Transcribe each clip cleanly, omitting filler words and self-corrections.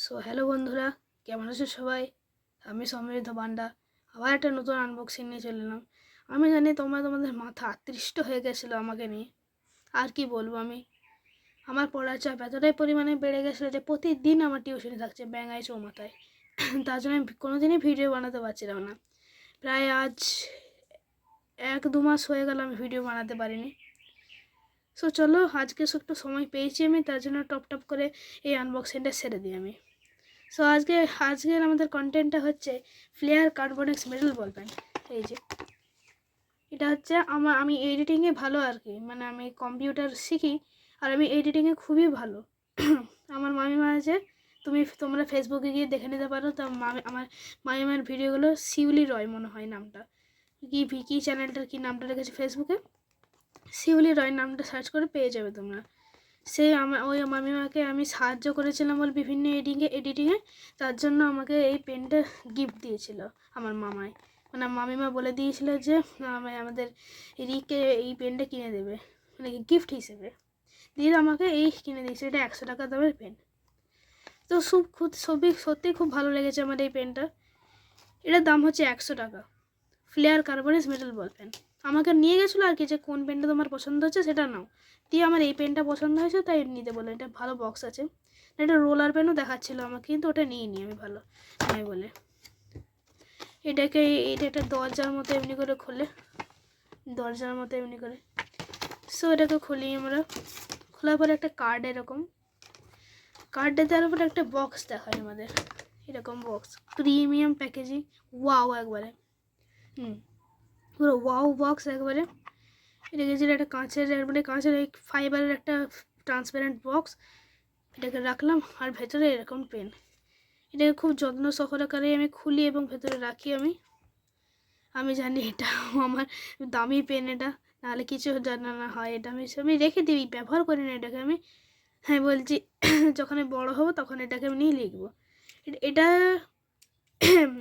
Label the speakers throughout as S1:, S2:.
S1: So hello বন্ধুরা, কেমন আছো সবাই? আমি সমৃদ্ধ পান্ডা আবার একটা নতুন আনবক্সিং নিয়ে চলে এলাম। আমি জানি তোমাদের মাথা আকৃষ্ট হয়ে গেছিলো আমাকে নিয়ে। আর কি বলবো, আমার পড়ার চাপ এতটাই পরিমাণে বেড়ে গেছিলো যে প্রতিদিন আমার টিউশনি থাকছে ব্যাঙায় চৌমাথায়। তার জন্য আমি কোনোদিনই ভিডিও বানাতে পারছিলাম না। প্রায় আজ 1-2 মাস হয়ে গেল আমি ভিডিও বানাতে পারিনি। সো চলো, আজকে একটু সময় পেয়েছি আমি, তার জন্য টপ করে এই আনবক্সিংটা সেরে দিই আমি। সো আজকের আমাদের কন্টেন্টটা হচ্ছে ফ্লেয়ার কার্বনেক্স মেটাল বল পেন। এই যে এটা হচ্ছে আমি এডিটিংয়ে ভালো আর কি, মানে আমি কম্পিউটার শিখি আর আমি এডিটিংয়ে খুবই ভালো। আমার মামিমা আছে, তোমরা ফেসবুকে গিয়ে দেখে নিতে পারো। তো আমার মামিমার ভিডিওগুলো শিউলি রয় মনে হয় নামটা, কি চ্যানেলটার কি নামটা রেখেছে ফেসবুকে, শিউলি রয় নামটা সার্চ করে পেয়ে যাবে তোমরা। ওই মামিমাকে আমি সাহায্য করেছিলাম বল বিভিন্ন এডিটিংয়ে, তার জন্য আমাকে এই পেনটা গিফট দিয়েছিল আমার মামাই। মানে মামিমা বলে দিয়েছিল যে আমাদের রিকে এই পেনটা কিনে দেবে, মানে গিফট হিসেবে দিয়ে আমাকে এই কিনে দিয়েছে। এটা 100 টাকা দামের পেন। তো সত্যি খুব ভালো লেগেছে আমার এই পেনটা। এটার দাম হচ্ছে 100 টাকা। ফ্লেয়ার কার্বনেক্স মেটাল বল পেন আমাকে নিয়ে গেছিলো আর কি, যে কোন পেনটা তোমার পছন্দ হচ্ছে সেটা নাও। দিয়ে আমার এই পেনটা পছন্দ হয়েছে তাই নিতে বলে। এটা ভালো বক্স আছে, এটা রোলার পেনও দেখাচ্ছিলো আমাকে, কিন্তু ওটা নিয়ে নিই আমি, ভালো নয় বলে। এটা একটা দরজার মতো এমনি করে খোলে, দরজার মতো এমনি করে। সো এটাকে খুলি আমরা। খোলার পরে একটা কার্ড, এরকম কার্ডে দেওয়ার পরে একটা বক্স দেখায় আমাদের, এরকম বক্স, প্রিমিয়াম প্যাকেজিং, ওয়াও একবারে, পুরো ওয়াও বক্স একবারে। এটাকে যে একটা কাঁচের এই ফাইবারের একটা ট্রান্সপারেন্ট বক্স, এটাকে রাখলাম। আর ভেতরে এরকম পেন, এটাকে খুব যত্ন সহকারে আমি খুলি এবং ভেতরে রাখি। আমি জানি এটা আমার দামি পেন, এটা নাহলে কিছু জানা না হয়। এটা আমি রেখে দিই, ব্যবহার করি না এটাকে আমি। হ্যাঁ বলছি, যখন আমি বড়ো হবো তখন এটাকে আমি নিয়ে লিখবো। এটা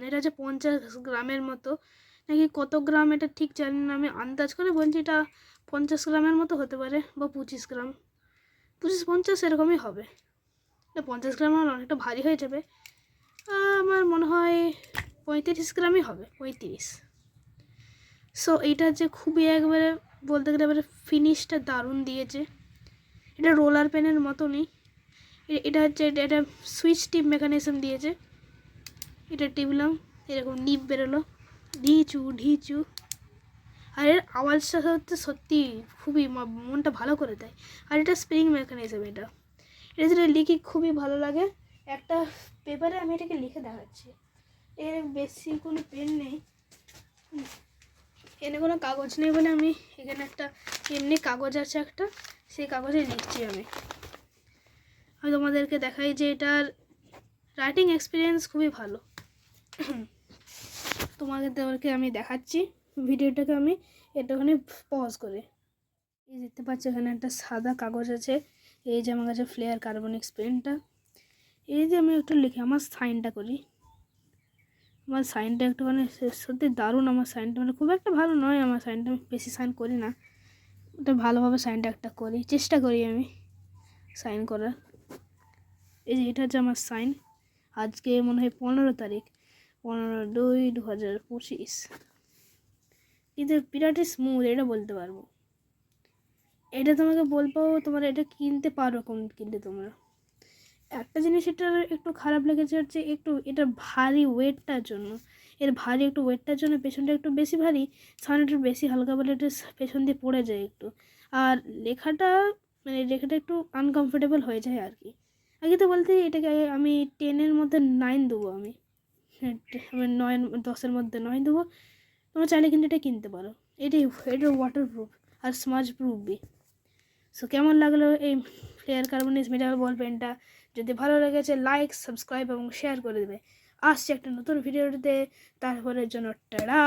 S1: এটা হচ্ছে 50 গ্রামের মতো, নাকি কত গ্রাম এটা ঠিক জানি না, আমি আন্দাজ করে বলছি এটা 50 গ্রামের মতো হতে পারে, বা 25 গ্রাম, 25-50 এরকমই হবে। এটা 50 গ্রাম আমার অনেকটা ভারী হয়ে যাবে, আমার মনে হয় 35 গ্রামই হবে, 35। সো এইটা যে খুবই একবারে বলতে গেলে এবারে ফিনিশটা দারুণ দিয়েছে। এটা রোলার পেনের মতনই, এটা হচ্ছে এটা সুইচ টিপ মেকানিজম দিয়েছে। এটা টিপলাম, এরকম নিপ বেরোলো, ঢিচু। আর এর আওয়াজটা হচ্ছে সত্যি খুবই মনটা ভালো করে দেয়। আর এটা স্প্রিং মেকানিজম, এটা যেটা লিখে খুবই ভালো লাগে। একটা পেপারে আমি এটাকে লিখে দেখাচ্ছি। এর বেশি কোনো পেন নেই, এখানে কোনো কাগজ নেই বলে আমি এখানে একটা এমনি কাগজ আছে একটা, সেই কাগজে লিখছি আমি তোমাদেরকে দেখাই যে এটার রাইটিং এক্সপিরিয়েন্স খুবই ভালো। তোমাদেরকে আমি দেখাচ্ছি ভিডিওটাকে, আমি একটুখানি পজ করে। এই দেখতে পাচ্ছি এখানে একটা সাদা কাগজ আছে, এই যে আমার কাছে ফ্লেয়ার কার্বনেক্স পেনটা। এই যে আমি একটু লিখে আমার সাইনটা করি, আমার সাইনটা একটুখানি সত্যি দারুণ। আমার সাইনটা মানে খুব একটা ভালো নয়, আমার সাইনটা আমি বেশি সাইন করি না, ওটা ভালোভাবে সাইনটা একটা করি, চেষ্টা করি আমি সাইন করার। এই যে এটা হচ্ছে আমার সাইন, আজকে মনে হয় 15 তারিখ, 15/2/2025। কিন্তু বিরাটই স্মুথ, এটা বলতে পারবো। এটা তোমাকে বলবো তোমরা এটা কিনতে পারো, কিনতে তোমরা। একটা জিনিস এটা একটু খারাপ লেগেছে হচ্ছে একটু এটা ভারী ওয়েটটার জন্য, একটু ওয়েটটার জন্য পেছনটা একটু বেশি ভারী, সামনে একটু বেশি হালকা বলে এটা পেছন দিয়ে পড়ে যায় একটু। আর লেখাটা একটু আনকমফোর্টেবল হয়ে যায় আর কি। আগে তো বলতে এটাকে আমি 10-এর মধ্যে 9 দেবো, আমি 9-10-এর মধ্যে 9 দেবো। তোমরা চাইলে কিন্তু এটা কিনতে পারো। এটা ওয়াটারপ্রুফ আর স্মাজ প্রুফ বি। সো কেমন লাগলো এই ফ্লেয়ার কার্বনেক্স মেটাল বল পেনটা? যদি ভালো লেগেছে লাইক, সাবস্ক্রাইব এবং শেয়ার করে দেবে। আসছে একটা নতুন ভিডিওতে, তারপরের জন্য টাটা।